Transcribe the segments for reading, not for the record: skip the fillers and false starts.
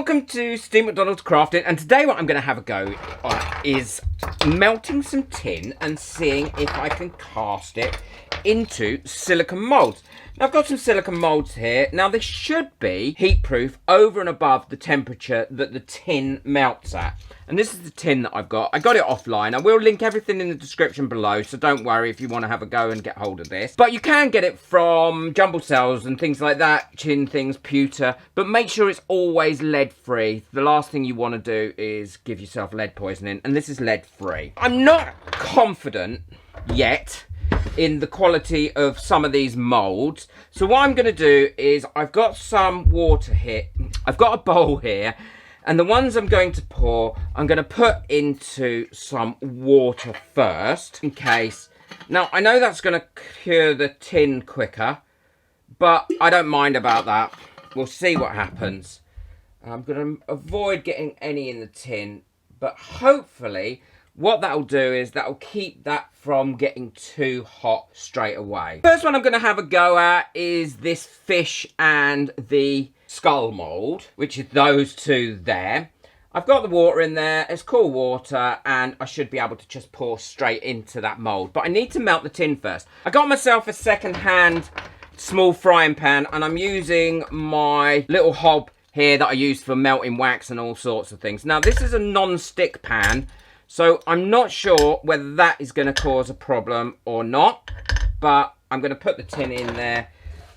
welcome to Steve McDonald's Crafting, and today what I'm going to have a go on is melting some tin and seeing if I can cast it into silicone moulds. Now I've got some silicone moulds here. Now they should be heat proof over and above the temperature that the tin melts at. And this is the tin that I've got. I got it offline. I will link everything in the description below, so don't worry if you want to have a go and get hold of this. But you can get it from jumble cells and things like that, tin things, pewter, but make sure it's always lead free. The last thing you want to do is give yourself lead poisoning, and this is lead free. I'm not confident yet in the quality of some of these moulds, so what I'm going to do is I've got some water here. I've got a bowl here, and the ones I'm going to pour, I'm going to put into some water first, in case. Now, I know that's going to cure the tin quicker, but I don't mind about that. We'll see what happens. I'm going to avoid getting any in the tin, but hopefully what that'll do is that'll keep that from getting too hot straight away. First one I'm going to have a go at is this fish and the skull mould, which is those two there. I've got the water in there, it's cool water, and I should be able to just pour straight into that mould. But I need to melt the tin first. I got myself a second-hand small frying pan, and I'm using my little hob here that I use for melting wax and all sorts of things. Now this is a non-stick pan, so I'm not sure whether that is going to cause a problem or not, but I'm going to put the tin in there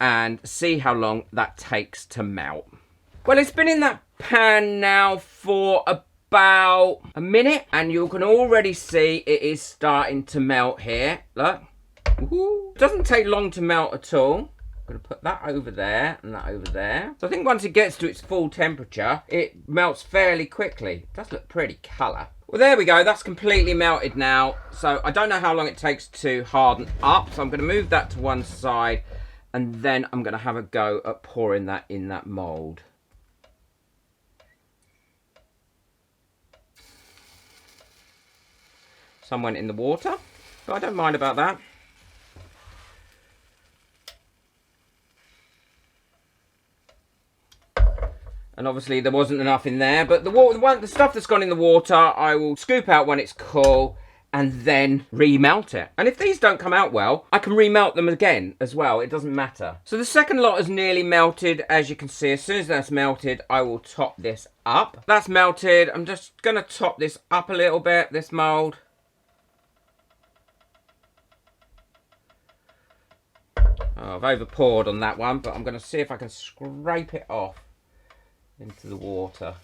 and see how long that takes to melt. Well, it's been in that pan now for about a minute, and you can already see it is starting to melt here. Look. It doesn't take long to melt at all. I'm going to put that over there and that over there. So I think once it gets to its full temperature, it melts fairly quickly. It does look pretty colour. Well, there we go. That's completely melted now. So I don't know how long it takes to harden up. So I'm going to move that to one side, and then I'm going to have a go at pouring that in that mould. Some went in the water, but I don't mind about that. And obviously there wasn't enough in there, but the stuff that's gone in the water, I will scoop out when it's cool and then remelt it. And if these don't come out well, I can remelt them again as well. It doesn't matter. So the second lot is nearly melted, as you can see. As soon as that's melted, I will top this up. That's melted. I'm just going to top this up a little bit, this mould. Oh, I've over poured on that one, but I'm going to see if I can scrape it off into the water.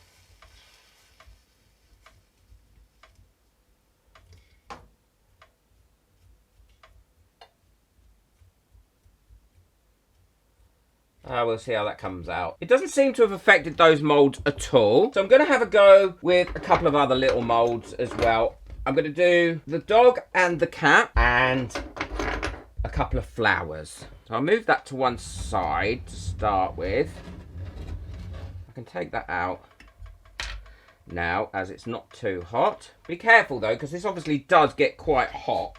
We'll see how that comes out. It doesn't seem to have affected those moulds at all. So I'm going to have a go with a couple of other little moulds as well. I'm going to do the dog and the cat and a couple of flowers. So I'll move that to one side to start with. I can take that out now as it's not too hot. Be careful though, because this obviously does get quite hot.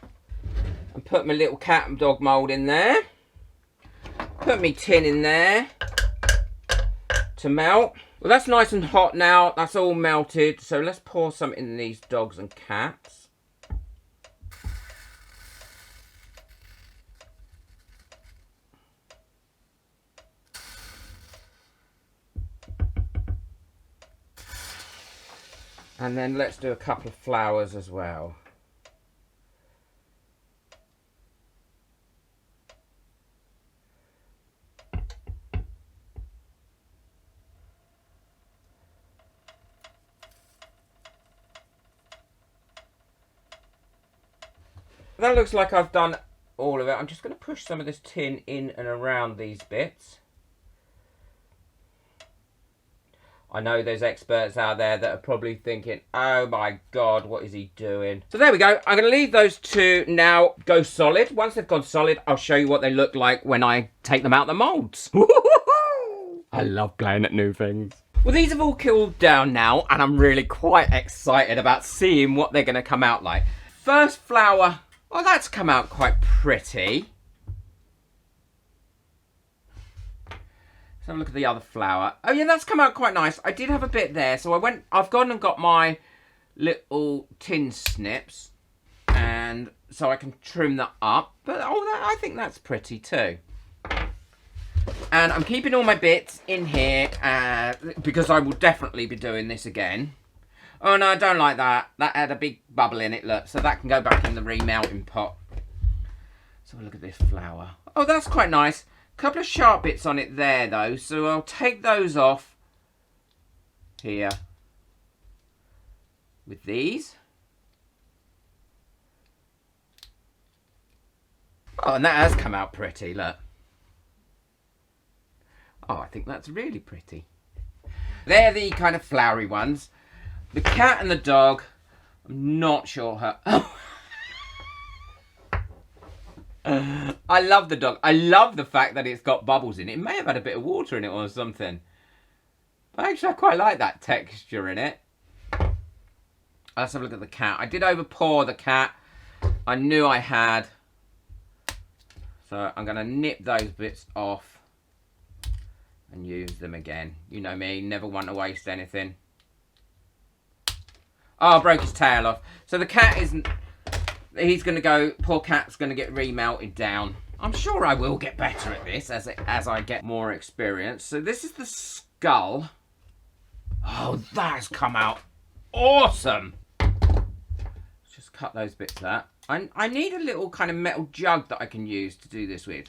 And put my little cat and dog mould in there. Put my tin in there to melt. Well, that's nice and hot now. That's all melted. So let's pour some in these dogs and cats. And then let's do a couple of flowers as well. That looks like I've done all of it. I'm just going to push some of this tin in and around these bits. I know there's experts out there that are probably thinking, oh my God, what is he doing? So there we go. I'm going to leave those two now go solid. Once they've gone solid, I'll show you what they look like when I take them out the moulds. I love playing at new things. Well, these have all cooled down now, and I'm really quite excited about seeing what they're going to come out like. First flower, well, that's come out quite pretty. have a look at the other flower. Oh yeah, that's come out quite nice. I did have a bit there, so I've gone and got my little tin snips, and so I can trim that up. But I think that's pretty too. And I'm keeping all my bits in here because I will definitely be doing this again. Oh no, I don't like that. That had a big bubble in it, look. So that can go back in the remelting pot. So look at this flower. Oh, that's quite nice. A couple of sharp bits on it there though. So I'll take those off here with these. Oh, and that has come out pretty, look. Oh, I think that's really pretty. They're the kind of flowery ones. The cat and the dog, I'm not sure her. Oh. I love the dog. I love the fact that it's got bubbles in it. It may have had a bit of water in it or something. But actually, I quite like that texture in it. Let's have a look at the cat. I did overpour the cat. I knew I had. So I'm going to nip those bits off and use them again. You know me, never want to waste anything. Oh, I broke his tail off. So the cat isn't... He's going to go... Poor cat's going to get remelted down. I'm sure I will get better at this as I get more experience. So this is the skull. Oh, that has come out awesome. Let's just cut those bits out. I need a little kind of metal jug that I can use to do this with.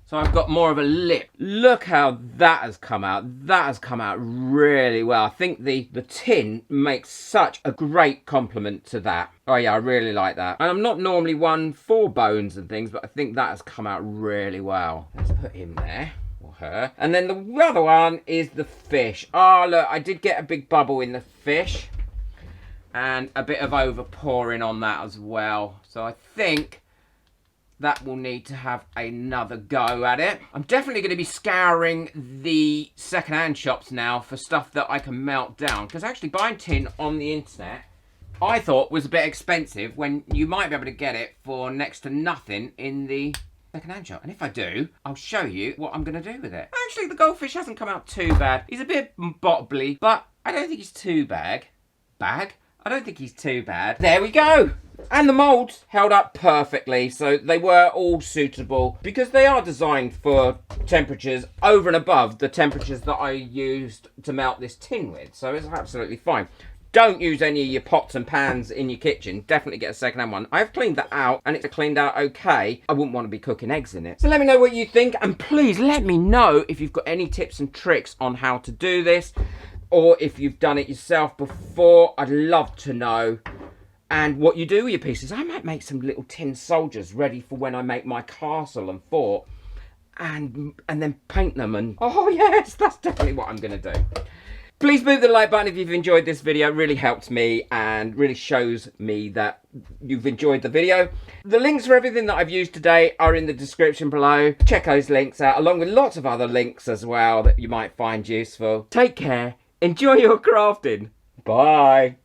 So I've got more of a lip. Look how that has come out. That has come out really well. I think the tin makes such a great complement to that. Oh yeah, I really like that. And I'm not normally one for bones and things, but I think that has come out really well. Let's put him there, or her. And then the other one is the fish. Oh look, I did get a big bubble in the fish. And a bit of overpouring on that as well. So I think that will need to have another go at it. I'm definitely going to be scouring the second-hand shops now for stuff that I can melt down. Because actually buying tin on the internet, I thought was a bit expensive when you might be able to get it for next to nothing in the second-hand shop. And if I do, I'll show you what I'm going to do with it. Actually, the goldfish hasn't come out too bad. He's a bit bottly, but I don't think he's too bad. I don't think he's too bad. There we go. And the moulds held up perfectly, so they were all suitable because they are designed for temperatures over and above the temperatures that I used to melt this tin with. So it's absolutely fine. Don't use any of your pots and pans in your kitchen. Definitely get a second-hand one. I've cleaned that out, and it's cleaned out okay. I wouldn't want to be cooking eggs in it. So let me know what you think, and please let me know if you've got any tips and tricks on how to do this, or if you've done it yourself before. I'd love to know. And what you do with your pieces. I might make some little tin soldiers ready for when I make my castle and fort. And then paint them. And oh yes, that's definitely what I'm going to do. Please move the like button if you've enjoyed this video. It really helps me and really shows me that you've enjoyed the video. The links for everything that I've used today are in the description below. Check those links out, along with lots of other links as well that you might find useful. Take care. Enjoy your crafting. Bye.